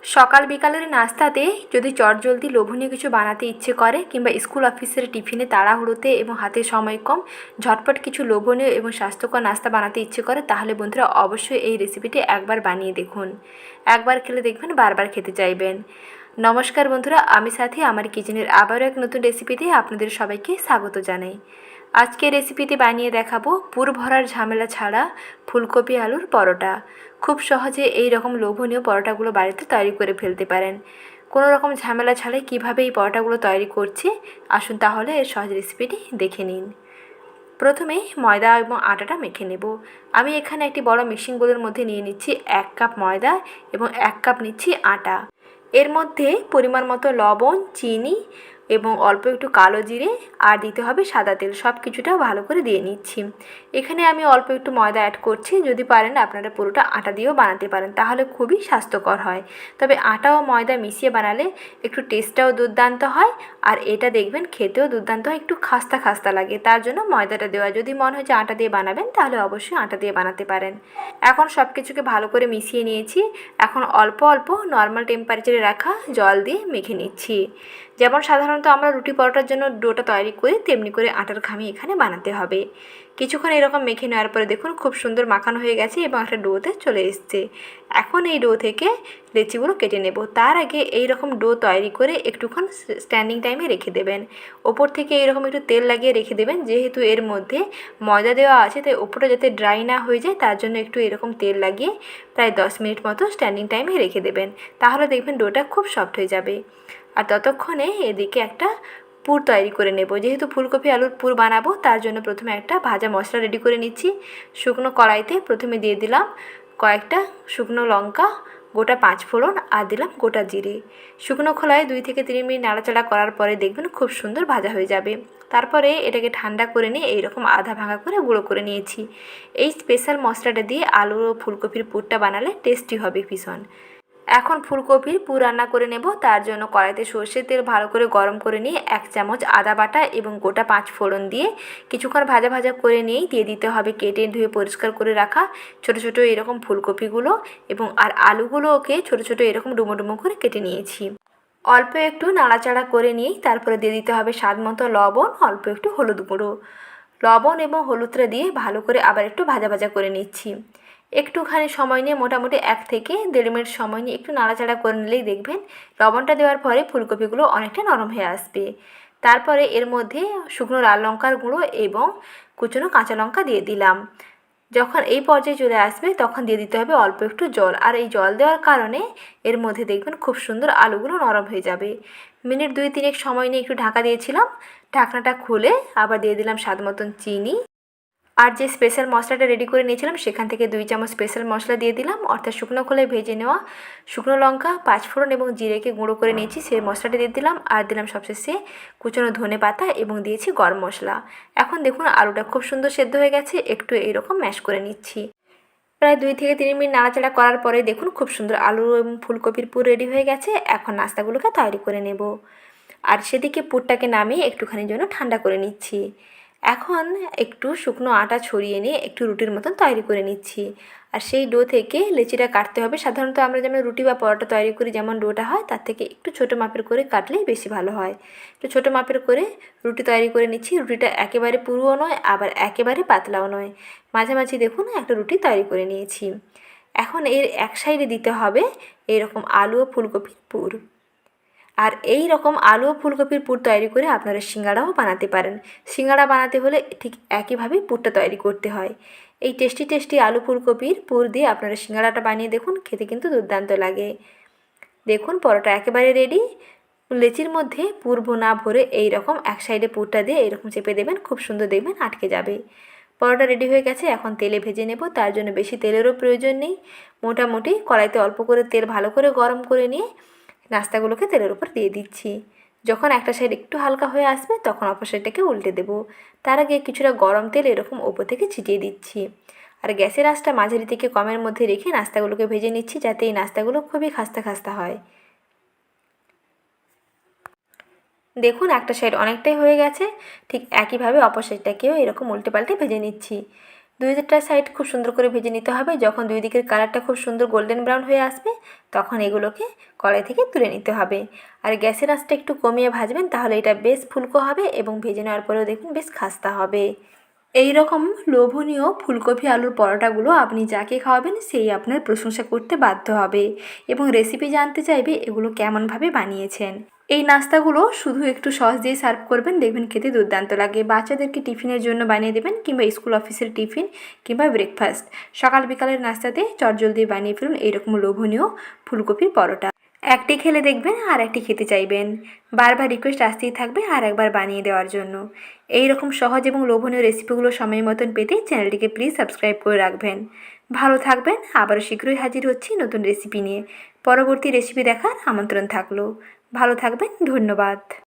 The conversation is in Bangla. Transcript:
সকাল বিকালের নাস্তাতে যদি চটজলদি লোভনীয় কিছু বানাতে ইচ্ছে করে কিংবা স্কুল অফিসের টিফিনে তাড়াহুড়োতে এবং হাতে সময় কম ঝটপট কিছু লোভনীয় এবং স্বাস্থ্যকর নাস্তা বানাতে ইচ্ছে করে, তাহলে বন্ধুরা অবশ্যই এই রেসিপিটি একবার বানিয়ে দেখুন। একবার খেলে দেখবেন বারবার খেতে চাইবেন। নমস্কার বন্ধুরা, আমি সাথী আমার কিচেনের আবারও এক নতুন রেসিপিতে আপনাদের সবাইকে স্বাগত জানাই। আজকে রেসিপিতে বানিয়ে দেখাবো পুর ভরার ঝামেলা ছাড়া ফুলকপি আলুর পরোটা। খুব সহজে এই রকম লোভনীয় পরোটাগুলো বাড়িতে তৈরি করে ফেলতে পারেন। কোনো রকম ঝামেলা ছাড়াই কীভাবে এই পরোটাগুলো তৈরি করছি, আসুন তাহলে এর সহজ রেসিপিটি দেখে নিন। প্রথমে ময়দা এবং আটাটা মেখে নেব। আমি এখানে একটি বড় মিক্সিং বোলের মধ্যে নিয়ে নিচ্ছি 1 কাপ ময়দা এবং 1 কাপ নিচ্ছি আটা। এর মধ্যে পরিমাণ মতো লবণ, চিনি এবং অল্প একটু কালো জিরে আর দিতে হবে সাদা তেল, সব কিছুটা ভালো করে দিয়ে নিচ্ছি। এখানে আমি অল্প একটু ময়দা অ্যাড করছি, যদি পারেন আপনারা পুরোটা আটা দিয়েও বানাতে পারেন, তাহলে খুবই স্বাস্থ্যকর হয়। তবে আটা ও ময়দা মিশিয়ে বানালে একটু টেস্টটাও দুর্দান্ত হয়, আর এটা দেখবেন খেতেও দুর্দান্ত হয়, একটু খাস্তা খাস্তা লাগে, তার জন্য ময়দাটা দেওয়া। যদি মনে হয় যে আটা দিয়ে বানাবেন তাহলে অবশ্যই আটা দিয়ে বানাতে পারেন। এখন সব কিছুকে ভালো করে মিশিয়ে নিয়েছি। এখন অল্প অল্প নর্মাল টেম্পারেচারে রাখা জল দিয়ে মেখে নিচ্ছি। যেমন সাধারণত আমরা রুটি পরোটার জন্য ডোটা তৈরি করি, তেমনি করে আটার খামি এখানে বানাতে হবে। কিছুক্ষণ এরকম মেখে নেওয়ার পরে দেখুন খুব সুন্দর মাখানো হয়ে গেছে এবং একটা ডোতে চলে এসছে। এখন এই ডো থেকে লেচিগুলো কেটে নেব। তার আগে এই রকম ডো তৈরি করে একটুক্ষণ স্ট্যান্ডিং টাইমে রেখে দেবেন। ওপর থেকে এরকম একটু তেল লাগিয়ে রেখে দেবেন, যেহেতু এর মধ্যে ময়দা দেওয়া আছে তাই ওপরটা যাতে ড্রাই না হয়ে যায়, তার জন্য একটু এরকম তেল লাগিয়ে প্রায় 10 মিনিট মতো স্ট্যান্ডিং টাইমে রেখে দেবেন। তাহলে দেখবেন ডোটা খুব সফট হয়ে যাবে। আর ততক্ষণে এদিকে একটা পুর তৈরি করে নেব। যেহেতু ফুলকপি আলুর পুর বানাবো, তার জন্য প্রথমে একটা ভাজা মশলা রেডি করে নিচ্ছি। শুকনো কড়াইতে প্রথমে দিয়ে দিলাম কয়েকটা শুকনো লঙ্কা, গোটা 5 ফোড়ন আর দিলাম গোটা জিরে। শুকনো খোলায় 2 থেকে 3 মিনিট নাড়াচাড়া করার পরে দেখবেন খুব সুন্দর ভাজা হয়ে যাবে। তারপরে এটাকে ঠান্ডা করে নিয়ে এইরকম আধা ভাঙা করে গুঁড়ো করে নিয়েছি। এই স্পেশাল মশলাটা দিয়ে আলু ও ফুলকপির পুরটা বানালে টেস্টি হবে ভীষণ। এখন ফুলকপির পুর রান্না করে নেব। তার জন্য কড়াইতে সর্ষের তেল ভালো করে গরম করে নিয়ে 1 চামচ আদা বাটা এবং গোটা 5 ফোড়ন দিয়ে কিছুক্ষণ ভাজা ভাজা করে নিয়েই দিয়ে দিতে হবে কেটে ধুয়ে পরিষ্কার করে রাখা ছোটো ছোটো এরকম ফুলকপিগুলো এবং আর আলুগুলোকে ছোটো ছোটো এরকম ডুমো ডুমো করে কেটে নিয়েছি। অল্প একটু নাড়াচাড়া করে নিয়েই তারপরে দিয়ে দিতে হবে স্বাদ মতো লবণ, অল্প একটু হলুদ গুঁড়ো। লবণ এবং হলুদটা দিয়ে ভালো করে আবার একটু ভাজা ভাজা করে নিচ্ছি। একটুখানি সময় নিয়ে মোটামুটি 1 থেকে 1.5 মিনিট সময় নিয়ে একটু নাড়াচাড়া করে নিলেই দেখবেন লবণটা দেওয়ার পরে ফুলকপিগুলো অনেকটা নরম হয়ে আসবে। তারপরে এর মধ্যে শুকনো লাল লঙ্কার গুঁড়ো এবং কুচনো কাঁচা লঙ্কা দিয়ে দিলাম। যখন এই পর্যায়ে চলে আসবে তখন দিয়ে দিতে হবে অল্প একটু জল, আর এই জল দেওয়ার কারণে এর মধ্যে দেখবেন খুব সুন্দর আলুগুলো নরম হয়ে যাবে। মিনিট 2-3 সময় নিয়ে একটু ঢাকা দিয়েছিলাম। ঢাকনাটা খুলে আবার দিয়ে দিলাম স্বাদ মতন চিনি, আর যে স্পেশাল মশলাটা রেডি করে নিয়েছিলাম সেখান থেকে 2 চামচ স্পেশাল মশলা দিয়ে দিলাম, অর্থাৎ শুকনো খোলায় ভেজে নেওয়া শুকনো লঙ্কা, 5 ফোড়ন এবং জিরেকে গুঁড়ো করে নিয়েছি সেই মশলাটা দিয়ে দিলাম, আর দিলাম সবশেষে কুচনো ধনে পাতা এবং দিয়েছি গরম মশলা। এখন দেখুন আলুটা খুব সুন্দর সেদ্ধ হয়ে গেছে, একটু এইরকম ম্যাশ করে নিচ্ছি। প্রায় 2 থেকে 3 মিনিট নাড়াচাড়া করার পরে দেখুন খুব সুন্দর আলু এবং ফুলকপির পুর রেডি হয়ে গেছে। এখন নাস্তাগুলোকে তৈরি করে নেব, আর সেদিকে পুরটাকে নামিয়ে একটুখানির জন্য ঠান্ডা করে নিচ্ছি। এখন একটু শুকনো আটা ছড়িয়ে নিয়ে একটু রুটির মতন তৈরি করে নিচ্ছি, আর সেই ডো থেকে লেচিটা কাটতে হবে। সাধারণত আমরা যেমন রুটি বা পরোটা তৈরি করি যেমন ডোটা হয়, তার থেকে একটু ছোটো মাপের করে কাটলেই বেশি ভালো হয়। একটু ছোটো মাপের করে রুটি তৈরি করে নিচ্ছি। রুটিটা একেবারে পুরুও নয় আবার একেবারে পাতলাও নয়, মাঝামাঝি দেখুন একটা রুটি তৈরি করে নিয়েছি। এখন এর এক সাইডে দিতে হবে এরকম আলু ও ফুলকপির পুর, আর এই রকম আলু ও ফুলকপির পুর তৈরি করে আপনারা সিঙ্গাড়াও বানাতে পারেন। সিঙ্গাড়া বানাতে হলে ঠিক একইভাবেই পুরটা তৈরি করতে হয়। এই টেস্টি টেস্টি আলু ফুলকপির পুর দিয়ে আপনারা সিঙ্গাড়াটা বানিয়ে দেখুন, খেতে কিন্তু দুর্দান্ত লাগে। দেখুন পরোটা একেবারে রেডি। লেচির মধ্যে পুর না ভরে এই রকম এক সাইডে পুরটা দিয়ে এরকম চেপে দেবেন, খুব সুন্দর দেখবেন আটকে যাবে। পরোটা রেডি হয়ে গেছে। এখন তেলে ভেজে নেব, তার জন্য বেশি তেলেরও প্রয়োজন নেই। মোটামুটি কড়াইতে অল্প করে তেল ভালো করে গরম করে নিয়ে নাস্তাগুলোকে তেলের উপর দিয়ে দিচ্ছি। যখন একটা সাইড একটু হালকা হয়ে আসবে তখন অপর সাইডটাকে উল্টে দেব। তার আগে কিছুটা গরম তেল এরকম ওপর থেকে ছিটিয়ে দিচ্ছি, আর গ্যাসের আঁচটা মাঝারি থেকে কমের মধ্যে রেখে নাস্তাগুলোকে ভেজে নিচ্ছি, যাতে এই নাস্তাগুলো খুবই খাস্তা খাস্তা হয়। দেখুন একটা সাইড অনেকটাই হয়ে গেছে, ঠিক একইভাবে অপর সাইডটাকেও এরকম উল্টে পাল্টে ভেজে নিচ্ছি। দুইটা সাইড খুব সুন্দর করে ভেজে নিতে হবে। যখন দুই দিকের কালারটা খুব সুন্দর গোল্ডেন ব্রাউন হয়ে আসবে তখন এগুলোকে কড়াই থেকে তুলে নিতে হবে। আর গ্যাসের আঁচটা একটু কমিয়ে ভাজবেন, তাহলে এটা বেশ ফুলকো হবে এবং ভেজে নেওয়ার পরেও দেখবেন বেশ খাস্তা হবে। এই রকম লোভনীয় ফুলকপি আলুর পরোটাগুলো আপনি যাকে খাওয়াবেন সেই আপনার প্রশংসা করতে বাধ্য হবে এবং রেসিপি জানতে চাইবে এগুলো কেমনভাবে বানিয়েছেন। এই নাস্তাগুলো শুধু একটু সস দিয়ে সার্ভ করবেন, দেখবেন খেতে দুর্দান্ত লাগে। বাচ্চাদেরকে টিফিনের জন্য বানিয়ে দেবেন কিংবা স্কুল অফিসের টিফিন কিংবা ব্রেকফাস্ট, সকাল বিকালের নাস্তাতে চটজলদি বানিয়ে ফেলুন এইরকম লোভনীয় ফুলকপির পরোটা। একটি খেলে দেখবেন আর একটি খেতে চাইবেন, বারবার রিকোয়েস্ট আসতেই থাকবে আর একবার বানিয়ে দেওয়ার জন্য। এই রকম সহজ এবং লোভনীয় রেসিপিগুলো সময় মতন পেতে চ্যানেলটিকে প্লিজ সাবস্ক্রাইব করে রাখবেন। ভালো থাকবেন, আবারও শীঘ্রই হাজির হচ্ছি নতুন রেসিপি নিয়ে। পরবর্তী রেসিপি দেখার আমন্ত্রণ থাকলো। ভালো থাকবেন, ধন্যবাদ।